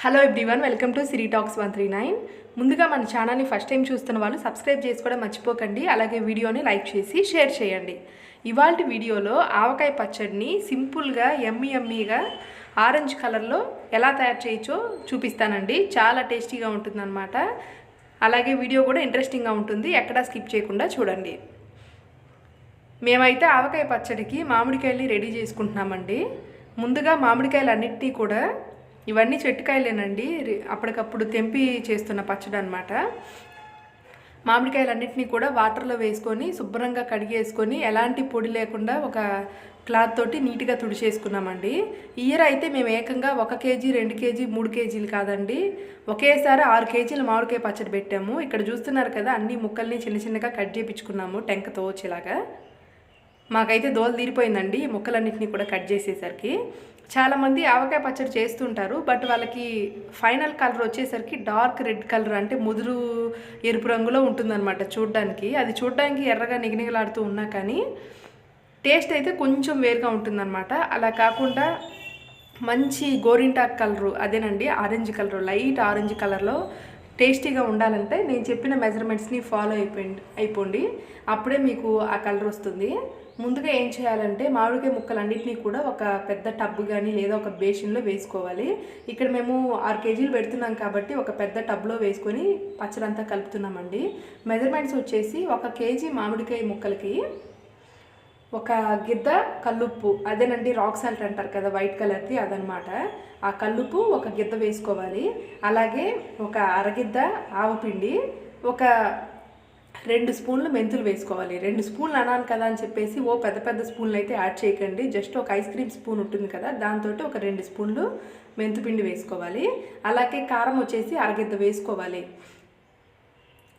Hello everyone, welcome to Siri talks 139. ముందుగా మన ఛానల్ని ఫస్ట్ టైం చూస్తున్న వాళ్ళు సబ్స్క్రైబ్ చేసుకోవడం మర్చిపోకండి. అలాగే వీడియోని లైక్ చేసి షేర్ చేయండి. ఇవాల్టి వీడియోలో ఆవకాయ పచ్చడిని సింపుల్గా యమ్మీగా ఆరెంజ్ కలర్లో ఎలా తయారు చేయొచ్చో చూపిస్తానండి. చాలా టేస్టీగా ఉంటుందన్నమాట. అలాగే వీడియో కూడా ఇంట్రెస్టింగ్గా ఉంటుంది, ఎక్కడా స్కిప్ చేయకుండా చూడండి. మేమైతే ఆవకాయ పచ్చడికి మామిడికాయల్ని రెడీ చేసుకుంటున్నామండి. ముందుగా మామిడికాయలు అన్నిటినీ కూడా, ఇవన్నీ చెట్టుకాయలేనండి, అప్పటికప్పుడు తెంపి చేస్తున్న పచ్చడి అనమాట. మామిడికాయలన్నింటినీ కూడా వాటర్లో వేసుకొని శుభ్రంగా కడిగేసుకొని ఎలాంటి పొడి లేకుండా ఒక క్లాత్ తోటి నీట్గా తుడిచేసుకున్నామండి. ఇయర్ అయితే మేము ఏకంగా 1 కేజీ 2 కేజీ 3 కేజీలు కాదండి, ఒకేసారి 6 కేజీల మామిడికాయ పచ్చడి పెట్టాము. ఇక్కడ చూస్తున్నారు కదా, అన్ని ముక్కల్ని చిన్నగా కట్ చేయించుకున్నాము టెంకతో వచ్చేలాగా. మాకైతే దోలు తీరిపోయిందండి ఈ ముక్కలన్నింటినీ కూడా కట్ చేసేసరికి. చాలామంది ఆవకాయ పచ్చడి చేస్తుంటారు, బట్ వాళ్ళకి ఫైనల్ కలర్ వచ్చేసరికి డార్క్ రెడ్ కలర్, అంటే ముదురు ఎరుపు రంగులో ఉంటుందన్నమాట చూడడానికి. అది చూడడానికి ఎర్రగా నిగనిగలాడుతూ ఉన్నా కానీ టేస్ట్ అయితే కొంచెం వేరుగా ఉంటుందన్నమాట. అలా కాకుండా మంచి గోరింటాక్ కలరు, అదేనండి ఆరెంజ్ కలరు, లైట్ ఆరెంజ్ కలర్లో టేస్టీగా ఉండాలంటే నేను చెప్పిన మెజర్మెంట్స్ని ఫాలో అయిపోండి, అప్పుడే మీకు ఆ కలర్ వస్తుంది. ముందుగా ఏం చేయాలంటే మామిడికాయ ముక్కలన్నింటినీ కూడా ఒక పెద్ద టబ్ కానీ లేదా ఒక బేషన్లో వేసుకోవాలి. ఇక్కడ మేము 6 కేజీలు పెడుతున్నాం కాబట్టి ఒక పెద్ద టబ్లో వేసుకొని పచ్చడంతా కలుపుతున్నామండి. మెజర్మెంట్స్ వచ్చేసి 1 కేజీ మామిడికాయ ముక్కలకి 1 గిద్ద కల్లుప్పు, అదేనండి రాక్ సాల్ట్ అంటారు కదా వైట్ కలర్ది, అదనమాట. ఆ కల్లుప్పు 1 గిద్ద వేసుకోవాలి. అలాగే 1 అరగిద్ద ఆవపిండి, ఒక 2 స్పూన్లు మెంతులు వేసుకోవాలి. 2 స్పూన్లు అనాను కదా అని చెప్పేసి పెద్ద స్పూన్లు అయితే యాడ్ చేయకండి. జస్ట్ ఒక ఐస్ క్రీమ్ స్పూన్ ఉంటుంది కదా, దాంతో ఒక 2 స్పూన్లు మెంతుపిండి వేసుకోవాలి. అలాగే కారం వచ్చేసి అరగిద్ద వేసుకోవాలి.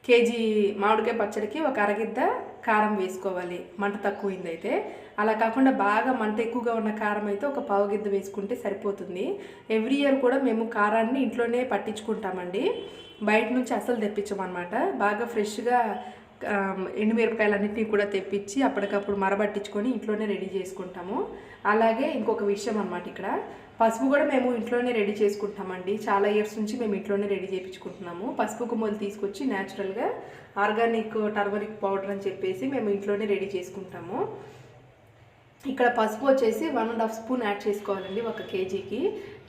కేజీ మామిడికాయ పచ్చడికి 1 అరగిద్ద కారం వేసుకోవాలి, మంట తక్కువైందైతే. అలా కాకుండా బాగా మంట ఎక్కువగా ఉన్న కారం అయితే 1 పావు గిద్ద వేసుకుంటే సరిపోతుంది. ఎవ్రీ ఇయర్ కూడా మేము కారాన్ని ఇంట్లోనే పట్టించుకుంటామండి, బయట నుంచి అసలు తెప్పించమన్నమాట. బాగా ఫ్రెష్గా ఎండుమిరపకాయలన్నింటినీ కూడా తెప్పించి అప్పటికప్పుడు మరబట్టించుకొని ఇంట్లోనే రెడీ చేసుకుంటాము. అలాగే ఇంకొక విషయం అన్నమాట, ఇక్కడ పసుపు కూడా మేము ఇంట్లోనే రెడీ చేసుకుంటామండి. చాలా ఇయర్స్ నుంచి మేము ఇంట్లోనే రెడీ చేయించుకుంటున్నాము. పసుపు కొమ్మలు తీసుకొచ్చి న్యాచురల్గా ఆర్గానిక్ టర్మరిక్ పౌడర్ అని చెప్పేసి మేము ఇంట్లోనే రెడీ చేసుకుంటాము. ఇక్కడ పసుపు వచ్చేసి 1.5 స్పూన్ యాడ్ చేసుకోవాలండి 1 కేజీకి.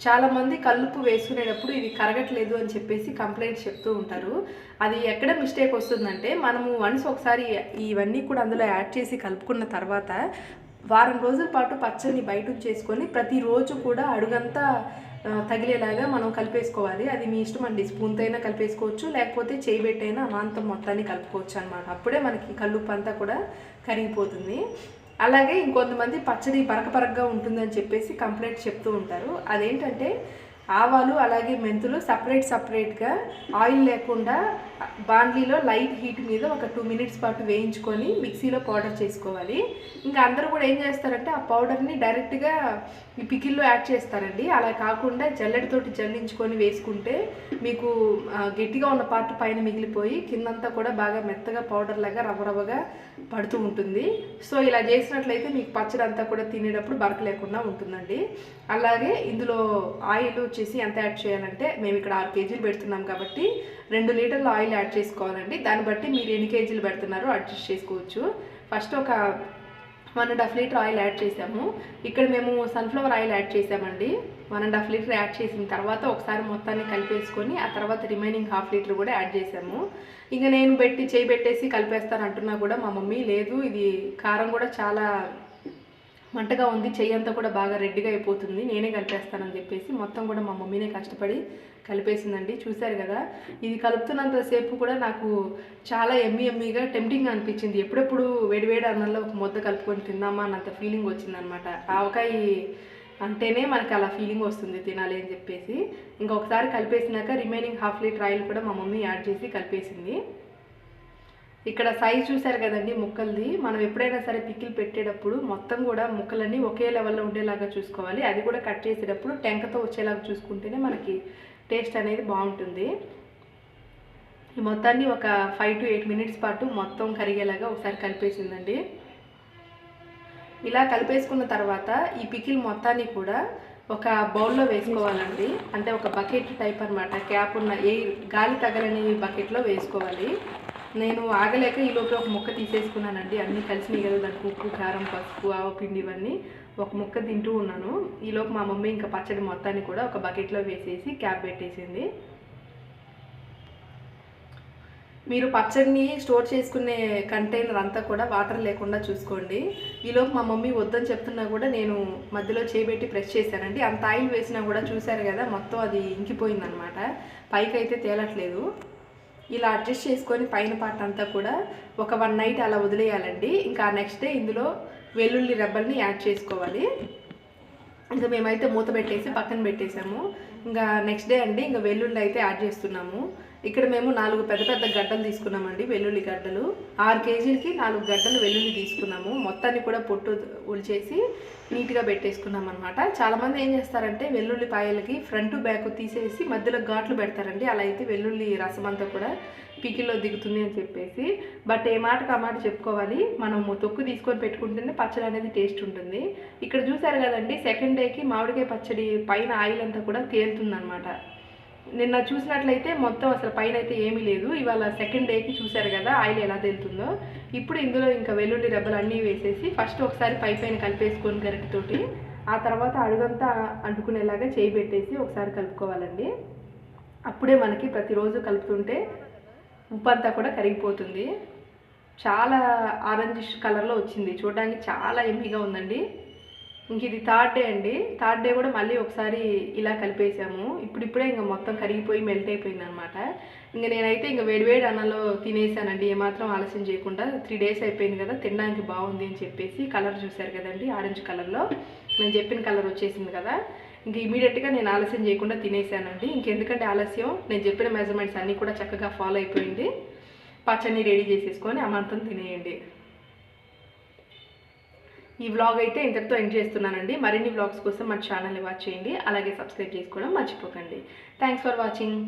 చాలామంది కల్లుప్పు వేసుకునేటప్పుడు ఇది కరగట్లేదు అని చెప్పేసి కంప్లైంట్స్ చెప్తూ ఉంటారు. అది ఎక్కడ మిస్టేక్ వస్తుందంటే, మనము ఒకసారి ఇవన్నీ కూడా అందులో యాడ్ చేసి కలుపుకున్న తర్వాత వారం రోజుల పాటు పచ్చడిని బయట చేసుకొని ప్రతిరోజు కూడా అడుగంతా తగిలేలాగా మనం కలిపేసుకోవాలి. అది మీ ఇష్టం అండి, స్పూన్తో అయినా కలిపేసుకోవచ్చు, లేకపోతే చేయబెట్టైనా అమాంతం మొత్తాన్ని కలుపుకోవచ్చు అనమాట. అప్పుడే మనకి కల్లుప్పు అంతా కూడా కరిగిపోతుంది. అలాగే ఇంకొంతమంది పచ్చడి పరకగా ఉంటుందని చెప్పేసి కంప్లైంట్స్ చెప్తూ ఉంటారు. అదేంటంటే, ఆవాలు అలాగే మెంతులు సపరేట్గా ఆయిల్ లేకుండా బాండ్లీలో లైట్ హీట్ మీద ఒక 2 మినిట్స్ పాటు వేయించుకొని మిక్సీలో పౌడర్ చేసుకోవాలి. ఇంకా అందరూ కూడా ఏం చేస్తారంటే, ఆ పౌడర్ని డైరెక్ట్గా ఈ పికిల్లో యాడ్ చేస్తారండి. అలా కాకుండా జల్లెడతోటి జల్లించుకొని వేసుకుంటే మీకు గట్టిగా ఉన్న పార్ట్ పైన మిగిలిపోయి కిందంతా కూడా బాగా మెత్తగా పౌడర్ లాగా రవ్వగా పడుతూ ఉంటుంది. సో ఇలా చేసినట్లయితే మీకు పచ్చడి అంతా కూడా తినేటప్పుడు బరక లేకుండా ఉంటుందండి. అలాగే ఇందులో ఆయిల్ వచ్చేసి ఎంత యాడ్ చేయాలంటే, మేము ఇక్కడ 6 కేజీలు పెడుతున్నాం కాబట్టి 2 లీటర్ల ఆయిల్ యాడ్ చేసుకోవాలండి. దాన్ని బట్టి మీరు ఎన్ని కేజీలు పెడుతున్నారో అడ్జస్ట్ చేసుకోవచ్చు. ఫస్ట్ ఒక 1.5 లీటర్ ఆయిల్ యాడ్ చేసాము. ఇక్కడ మేము సన్ఫ్లవర్ ఆయిల్ యాడ్ చేసామండి. 1.5 లీటర్ యాడ్ చేసిన తర్వాత ఒకసారి మొత్తాన్ని కలిపేసుకొని ఆ తర్వాత రిమైనింగ్ 1/2 లీటర్ కూడా యాడ్ చేసాము. ఇంకా నేను చేయబెట్టేసి కలిపేస్తాను అంటున్నా కూడా మా మమ్మీ లేదు, ఇది కారం కూడా చాలా మంటగా ఉంది, చెయ్యి అంతా కూడా బాగా రెడ్గా అయిపోతుంది, నేనే కలిపేస్తానని చెప్పేసి మొత్తం కూడా మా మమ్మీనే కష్టపడి కలిపేసిందండి. చూశారు కదా, ఇది కలుపుతున్నంతసేపు కూడా నాకు చాలా యమ్మీగా టెంప్టింగ్గా అనిపించింది. ఎప్పుడెప్పుడు వేడివేడి అన్నంలో ఒక ముద్ద కలుపుకొని తిందామా అన్నంత ఫీలింగ్ వచ్చిందనమాట. ఆవకాయ అంటేనే మనకి అలా ఫీలింగ్ వస్తుంది తినాలి అని చెప్పేసి. ఇంకొకసారి కలిపేసినాక రిమైనింగ్ 1/2 లీటర్ ఆయిల్ కూడా మా మమ్మీ యాడ్ చేసి కలిపేసింది. ఇక్కడ సైజ్ చూసారు కదండి ముక్కలది. మనం ఎప్పుడైనా సరే పికిల్ పెట్టేటప్పుడు మొత్తం కూడా ముక్కలన్నీ ఒకే లెవెల్లో ఉండేలాగా చూసుకోవాలి. అది కూడా కట్ చేసేటప్పుడు టెంకతో వచ్చేలాగా చూసుకుంటేనే మనకి టేస్ట్ అనేది బాగుంటుంది. ఈ మొత్తాన్ని ఒక 5 to 8 మినిట్స్ పాటు మొత్తం కరిగేలాగా ఒకసారి కలిపేసిందండి. ఇలా కలిపేసుకున్న తర్వాత ఈ పికిల్ మొత్తాన్ని కూడా ఒక బౌల్లో వేసుకోవాలండి. అంటే ఒక బకెట్ టైప్ అనమాట, క్యాప్ ఉన్న గాలి తగలని బకెట్లో వేసుకోవాలి. నేను ఆగలేక ఈ లోపల ఒక ముక్క తీసేసుకున్నానండి. అన్నీ కలిసినాయి కదా, దానికి ఉప్పు, కారం, పసుపు, ఆవపిండి ఇవన్నీ ఒక ముక్క తింటూ ఉన్నాను. ఈలోపు మా మమ్మీ ఇంకా పచ్చడి మొత్తాన్ని కూడా ఒక బకెట్లో వేసేసి క్యాప్ పెట్టేసింది. మీరు పచ్చడిని స్టోర్ చేసుకునే కంటైనర్ అంతా కూడా వాటర్ లేకుండా చూసుకోండి. ఈలోపు మా మమ్మీ వద్దని చెప్తున్నా కూడా నేను మధ్యలో చేయబెట్టి ప్రెస్ చేశానండి. అంత ఆయిల్ వేసినా కూడా చూశారు కదా, మొత్తం అది ఇంకిపోయిందనమాట, పైకి అయితే తేలట్లేదు. ఇలా అడ్జస్ట్ చేసుకొని పైన పార్ట్ అంతా కూడా ఒక 1 నైట్ అలా వదిలేయాలండి. ఇంకా నెక్స్ట్ డే ఇందులో వెల్లుల్లి రెబ్బల్ని యాడ్ చేసుకోవాలి. ఇంకా మేమైతే మూత పెట్టేసి పక్కన పెట్టేసాము. ఇంకా నెక్స్ట్ డే అండి ఇంకా వెల్లుల్లి అయితే యాడ్ చేస్తున్నాము. ఇక్కడ మేము 4 పెద్ద పెద్ద గడ్డలు తీసుకున్నామండి, వెల్లుల్లి గడ్డలు. 6 కేజీలకి 4 గడ్డలు వెల్లుల్లి తీసుకున్నాము. మొత్తాన్ని కూడా పొట్టు ఉల్చేసి నీట్గా పెట్టేసుకున్నాం అనమాట. చాలామంది ఏం చేస్తారంటే వెల్లుల్లిపాయలకి ఫ్రంట్ బ్యాక్ తీసేసి మధ్యలో ఘాట్లు పెడతారండి. అలా అయితే వెల్లుల్లి రసం అంతా కూడా పికిల్లో దిగుతుంది అని చెప్పేసి. బట్ ఏ మాటకు ఆ మాట చెప్పుకోవాలి, మనము తొక్కు తీసుకొని పెట్టుకుంటేనే పచ్చడి అనేది టేస్ట్ ఉంటుంది. ఇక్కడ చూసారు కదండి, సెకండ్ డేకి మామిడికాయ పచ్చడి పైన ఆయిల్ అంతా కూడా తేలుతుందనమాట. నిన్న చూసినట్లయితే మొత్తం అసలు పైన అయితే ఏమీ లేదు. ఇవాళ సెకండ్ డేకి చూశారు కదా ఆయిల్ ఎలా తేలుతుందో. ఇప్పుడు ఇందులో ఇంకా వెల్లుల్లి రెబ్బలు అన్నీ వేసేసి ఫస్ట్ ఒకసారి పైన కలిపేసుకొని గరిటెతోటి, ఆ తర్వాత అడుగంతా అంటుకునేలాగా చేయి పెట్టేసి ఒకసారి కలుపుకోవాలండి. అప్పుడే మనకి ప్రతిరోజు కలుపుతుంటే ఉప్పు అంతా కూడా కరిగిపోతుంది. చాలా ఆరెంజ్ కలర్లో వచ్చింది, చూడడానికి చాలా ఎమ్మీగా ఉందండి. ఇంక ఇది థర్డ్ డే అండి. థర్డ్ డే కూడా మళ్ళీ ఒకసారి ఇలా కలిపేసాము. ఇప్పుడిప్పుడే ఇంకా మొత్తం కరిగిపోయి మెల్ట్ అయిపోయింది అనమాట. ఇంక నేనైతే ఇంకా వేడివేడి అన్నంలో తినేసానండి, ఏమాత్రం ఆలస్యం చేయకుండా. 3 డేస్ అయిపోయింది కదా, తినడానికి బాగుంది అని చెప్పేసి. కలర్ చూశారు కదండి, ఆరెంజ్ కలర్లో నేను చెప్పిన కలర్ వచ్చేసింది కదా. ఇంక ఇమీడియట్గా నేను ఆలస్యం చేయకుండా తినేసానండి. ఇంకెందుకంటే ఆలస్యం, నేను చెప్పిన మెజర్మెంట్స్ అన్నీ కూడా చక్కగా ఫాలో అయిపోయింది. పచ్చడిని రెడీ చేసేసుకొని అమంతం తినేయండి. ఈ వ్లాగ్ అయితే ఇంతటితో ఎండ్ చేస్తున్నానండి. మరిన్ని వ్లాగ్స్ కోసం మన ఛానల్ని వాచ్ చేయండి, అలాగే సబ్స్క్రైబ్ చేసుకోవడం మర్చిపోకండి. Thanks for watching.